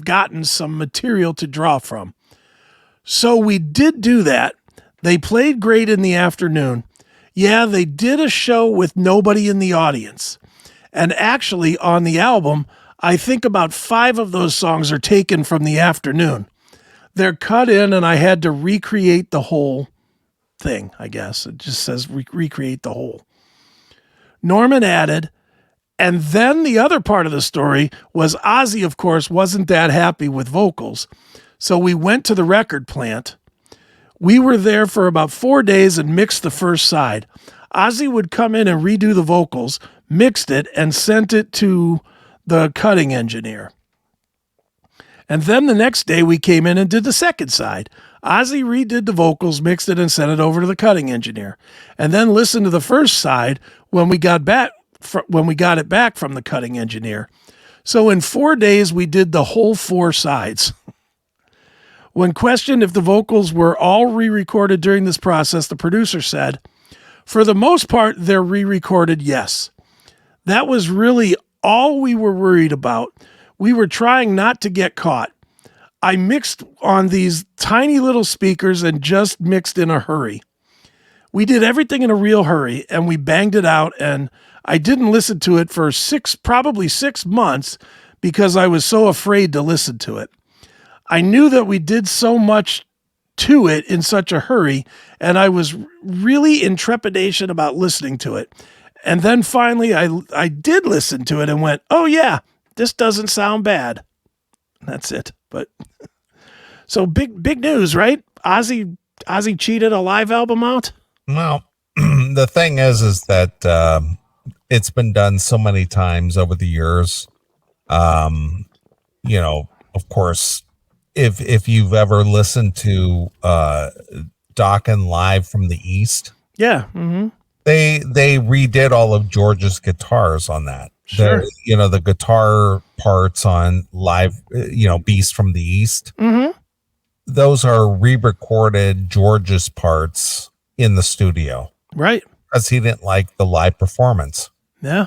gotten some material to draw from. So we did do that. They played great in the afternoon. Yeah, they did a show with nobody in the audience. And actually, on the album, I think about 5 of those songs are taken from the afternoon. They're cut in, and I had to recreate the whole thing, I guess. It just says recreate the whole. Norman added, and then the other part of the story was Ozzy, of course, wasn't that happy with vocals. So we went to the record plant. We were there for about 4 days and mixed the first side. Ozzy would come in and redo the vocals, mixed it, and sent it to the cutting engineer. And then the next day we came in and did the second side. Ozzy redid the vocals, mixed it, and sent it over to the cutting engineer. And then listened to the first side when we got it back from the cutting engineer. So in 4 days we did the whole 4 sides. When questioned if the vocals were all re-recorded during this process, the producer said, for the most part, they're re-recorded, yes. That was really all we were worried about. We were trying not to get caught. I mixed on these tiny little speakers and just mixed in a hurry. We did everything in a real hurry, and we banged it out, and I didn't listen to it for probably 6 months because I was so afraid to listen to it. I knew that we did so much to it in such a hurry, and I was really in trepidation about listening to it. And then finally I did listen to it and went, oh yeah, this doesn't sound bad. That's it. But so big news, right? Ozzy cheated a live album out? Well, the thing is that it's been done so many times over the years. Of course, if you've ever listened to Dokken Live from the East, yeah, mm-hmm. they redid all of George's guitars on that. Sure. The guitar parts on Live, Beast from the East. Mm-hmm. Those are re-recorded George's parts in the studio, right? Because he didn't like the live performance. Yeah.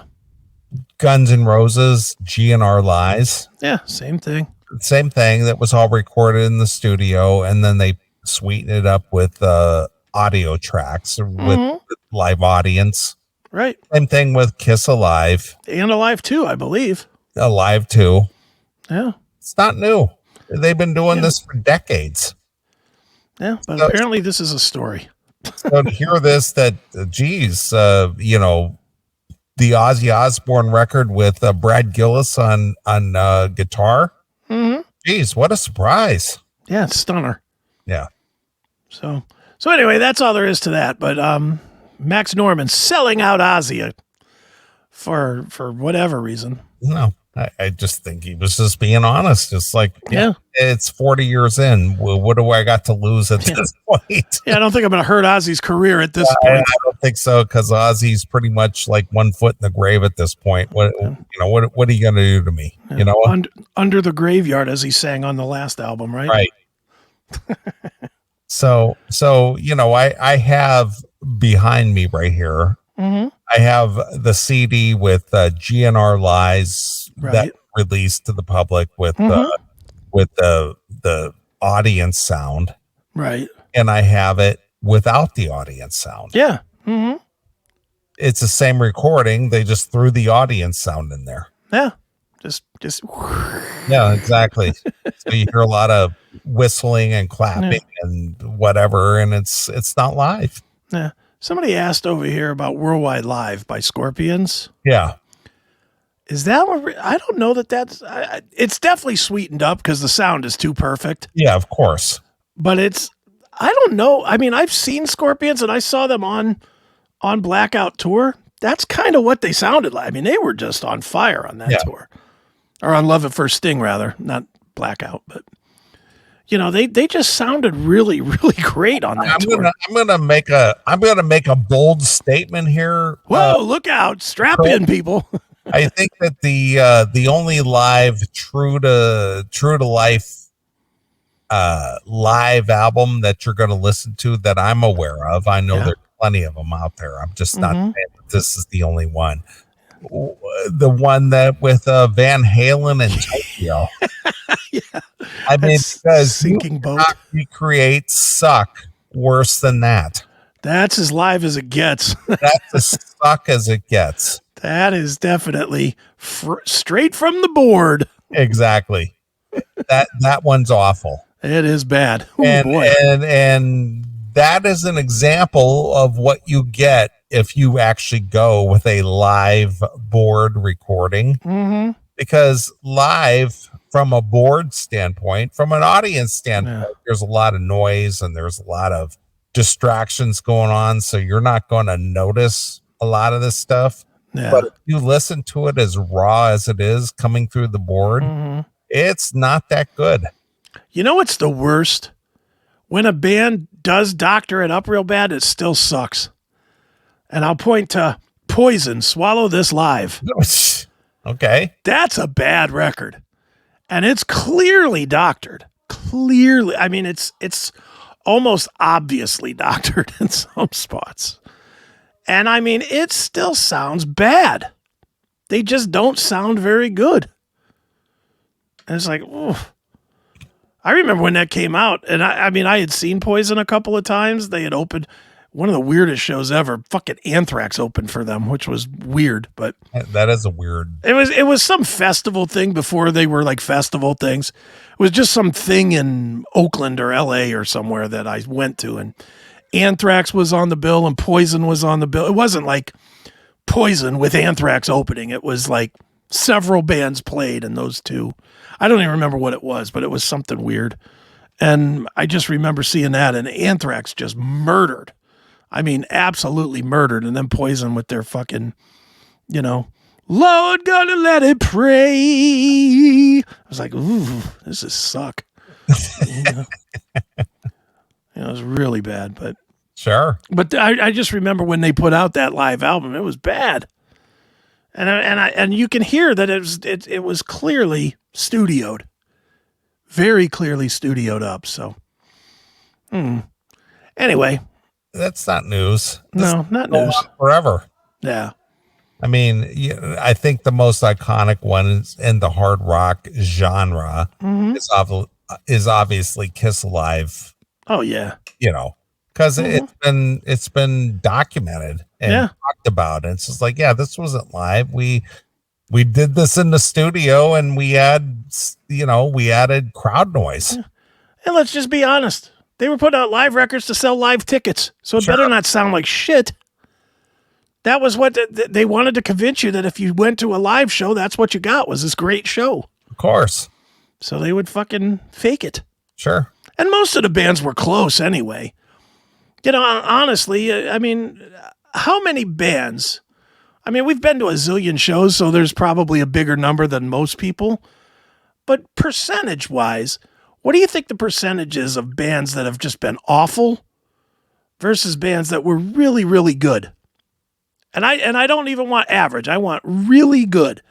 Guns N' Roses, GNR Lies. Yeah, same thing. Same thing. That was all recorded in the studio, and then they sweeten it up with audio tracks with live audience. Right. Same thing with Kiss Alive. And Alive 2, I believe. Alive 2. Yeah. It's not new. They've been doing this for decades. Yeah, but apparently this is a story. So to hear this, that, the Ozzy Osbourne record with Brad Gillis on guitar. Mm-hmm. Geez, what a surprise. Yeah, it's stunner. Yeah. So anyway, that's all there is to that. But Max Norman selling out Ozzy for whatever reason. No, I just think he was just being honest. It's like, Yeah. it's 40 years in. Well, what do I got to lose at this point? Yeah, I don't think I'm going to hurt Ozzy's career at this I point. don't think so, because Ozzy's pretty much like 1 foot in the grave at this point. What are you going to do to me? Yeah. You know, under the graveyard, as he sang on the last album, right? right. So I have behind me right here. Mm-hmm. I have the CD with GNR Lies that released to the public with the audience sound, right? And I have it without the audience sound. Yeah, mm-hmm. It's the same recording. They just threw the audience sound in there. Yeah, just yeah, exactly. So you hear a lot of whistling and clapping and whatever, and it's not live. Yeah. Somebody asked over here about Worldwide Live by Scorpions. Yeah. Is that what, I don't know that's, it's definitely sweetened up because the sound is too perfect. Yeah, of course. But I don't know. I mean, I've seen Scorpions and I saw them on Blackout Tour. That's kind of what they sounded like. I mean, they were just on fire on that tour. Or on Love at First Sting, rather. Not Blackout, but... they just sounded really, really great on that tour. I'm gonna make a bold statement here. Whoa! Look out! Strap in, people. I think that the only live true to life live album that you're going to listen to that I'm aware of. I know there's plenty of them out there. I'm just not saying that this is the only one. The one that with Van Halen and Tokyo. Yeah, I mean, because sinking boat. Recreate suck worse than that. That's as live as it gets. That's as suck as it gets. That is definitely straight from the board. Exactly. That one's awful. It is bad. Oh, boy. And that is an example of what you get if you actually go with a live board recording. Mm-hmm. Because live, from a board standpoint, from an audience standpoint, there's a lot of noise and there's a lot of distractions going on. So you're not going to notice a lot of this stuff. Yeah. But if you listen to it as raw as it is coming through the board, it's not that good. You know what's the worst? When a band does doctor it up real bad, it still sucks. And I'll point to Poison, Swallow This Live. Okay. That's a bad record. And it's clearly doctored. Clearly. I mean, it's almost obviously doctored in some spots. And I mean, it still sounds bad. They just don't sound very good. And it's like, oof. I remember when that came out, and I mean, I had seen Poison a couple of times. They had opened one of the weirdest shows ever. Fucking Anthrax opened for them, which was weird, but that is a weird. It was some festival thing before they were like festival things. It was just some thing in Oakland or LA or somewhere that I went to, and Anthrax was on the bill and Poison was on the bill. It wasn't like Poison with Anthrax opening. It was like several bands played, and those two. I don't even remember what it was, but it was something weird. And I just remember seeing that, and Anthrax just murdered. I mean, absolutely murdered. And then Poison with their fucking, Lord, gonna let it pray. I was like, ooh, this is suck. It was really bad, but. Sure. But I just remember when they put out that live album, it was bad. And you can hear that it was clearly studioed, very clearly studioed up. So, anyway, that's not news. No, not news. Forever. Yeah. I mean, I think the most iconic one is in the hard rock genre is obviously Kiss Alive. Oh yeah. Because it's been documented and talked about. And it's just like, this wasn't live. We did this in the studio and we added crowd noise. Yeah. And let's just be honest. They were putting out live records to sell live tickets. So it better not sound like shit. That was what they wanted to convince you that if you went to a live show, that's what you got was this great show. Of course. So they would fucking fake it. Sure. And most of the bands were close anyway. Honestly, I mean, how many bands I mean, we've been to a zillion shows, so there's probably a bigger number than most people. But percentage-wise, what do you think the percentage is of bands that have just been awful versus bands that were really, really good? And I don't even want average. I want really good.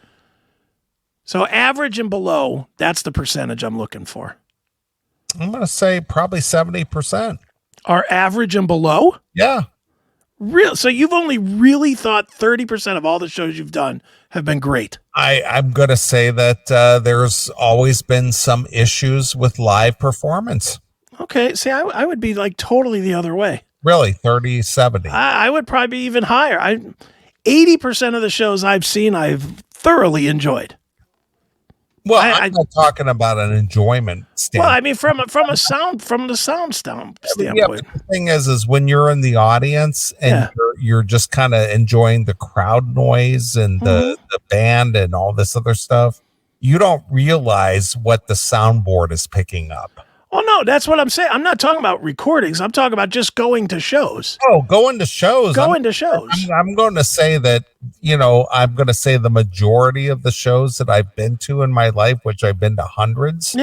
So average and below, that's the percentage I'm looking for. I'm going to say probably 70%. Are average and below? Yeah. Real. So you've only really thought 30% of all the shows you've done have been great. I'm going to say that there's always been some issues with live performance. Okay. See, I would be like totally the other way. Really, 30, 70. I would probably be even higher. 80% of the shows I've seen, I've thoroughly enjoyed. Well, I'm not talking about an enjoyment standpoint. Well, I mean, from the sound standpoint. Yeah, but the thing is when you're in the audience and you're just kind of enjoying the crowd noise and the band and all this other stuff, you don't realize what the soundboard is picking up. Oh, no, that's what I'm saying. I'm not talking about recordings. I'm talking about just going to shows. Oh, going to shows. I'm going to say that, I'm going to say the majority of the shows that I've been to in my life, which I've been to hundreds,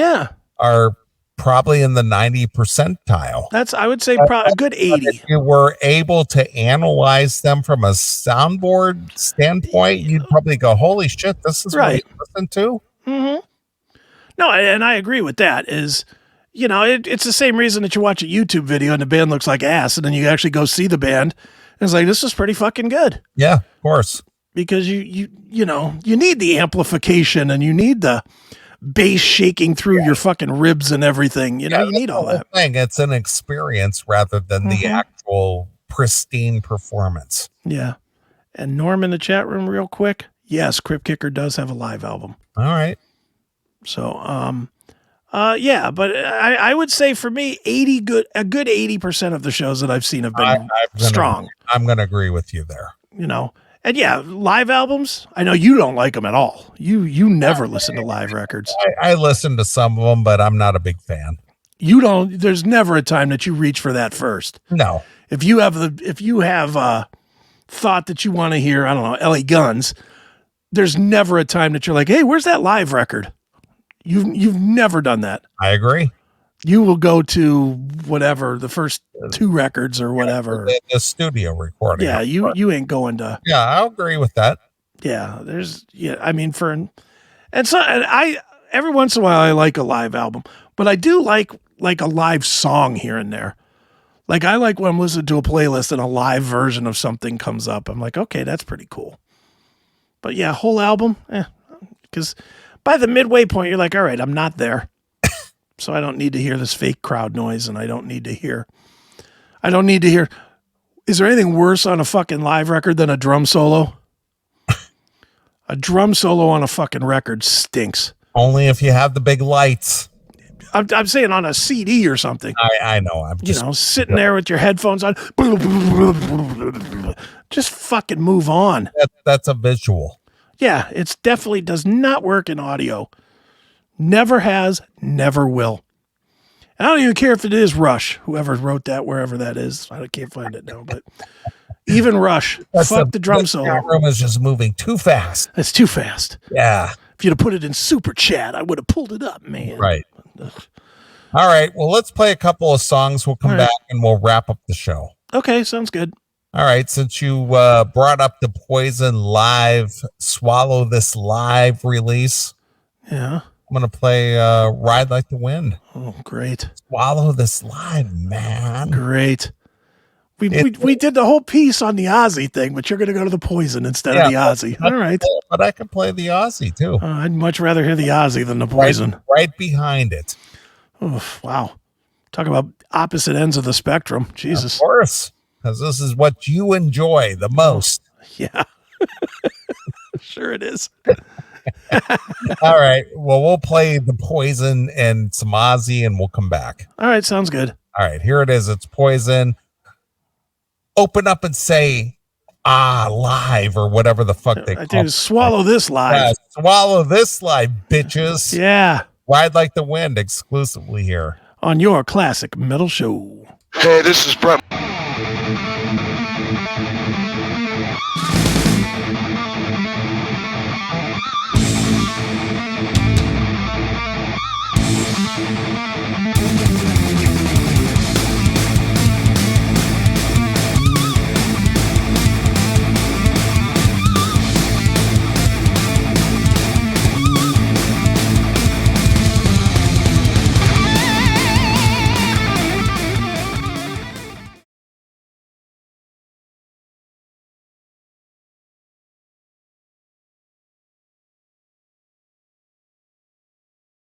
are probably in the 90 percentile. That's, I would say, probably a good 80. If you were able to analyze them from a soundboard standpoint, you'd probably go, holy shit, this is what you listen to? Mm-hmm. No, and I agree with that is... it's the same reason that you watch a YouTube video and the band looks like ass, and then you actually go see the band, and it's like, this is pretty fucking good. Yeah, of course. Because you need the amplification and you need the bass shaking through your fucking ribs and everything. You need all that. It's an experience rather than the actual pristine performance. Yeah. And Norm in the chat room real quick. Yes, Crypt Kicker does have a live album. All right. So, but I would say for me, a good 80% of the shows that I've seen have been strong. I'm going to agree with you there. And live albums, I know you don't like them at all. You never listen to live records. I listen to some of them, but I'm not a big fan. There's never a time that you reach for that first. No. If you have thought that you want to hear, I don't know, LA Guns, there's never a time that you're like, hey, where's that live record? You've never done that. I agree. You will go to whatever, the first two records or whatever. The studio recording. Yeah, you ain't going to. Yeah, I'll agree with that. Yeah, I every once in a while I like a live album, but I do like a live song here and there. Like I like when I'm listening to a playlist and a live version of something comes up. I'm like, okay, that's pretty cool. But yeah, whole album, because by the midway point, you're like, all right, I'm not there. So I don't need to hear this fake crowd noise, and I don't need to hear. Is there anything worse on a fucking live record than a drum solo? A drum solo on a fucking record stinks. Only if you have the big lights. I'm saying on a CD or something. I know. I'm just sitting there with your headphones on. Just fucking move on. That's a visual. Yeah, it definitely does not work in audio. Never has, never will. And I don't even care if it is Rush, whoever wrote that, wherever that is. I can't find it now, but even Rush, fuck the drum solo. The room is just moving too fast. It's too fast. Yeah. If you'd have put it in super chat, I would have pulled it up, man. Right. All right. Well, let's play a couple of songs. We'll come back and we'll wrap up the show. Okay, sounds good. All right, since you brought up the Poison live, Swallow This Live release. Yeah. I'm going to play Ride Like the Wind. Oh, great. Swallow This Live, man. Great. We did the whole piece on the Ozzy thing, but you're going to go to the Poison instead of the Ozzy. All right. But I can play the Ozzy, too. I'd much rather hear the Ozzy than the Poison. Right behind it. Oh, wow. Talk about opposite ends of the spectrum. Jesus. Of course. Because this is what you enjoy the most. Yeah. Sure it is. All right. Well, we'll play the Poison and some Ozzy and we'll come back. All right. Sounds good. All right. Here it is. It's Poison. Open up and say, live or whatever the fuck they call it. Swallow this live. Yeah, swallow this live, bitches. Yeah. Ride Like the Wind exclusively here on your classic metal show. Hey, this is Brett.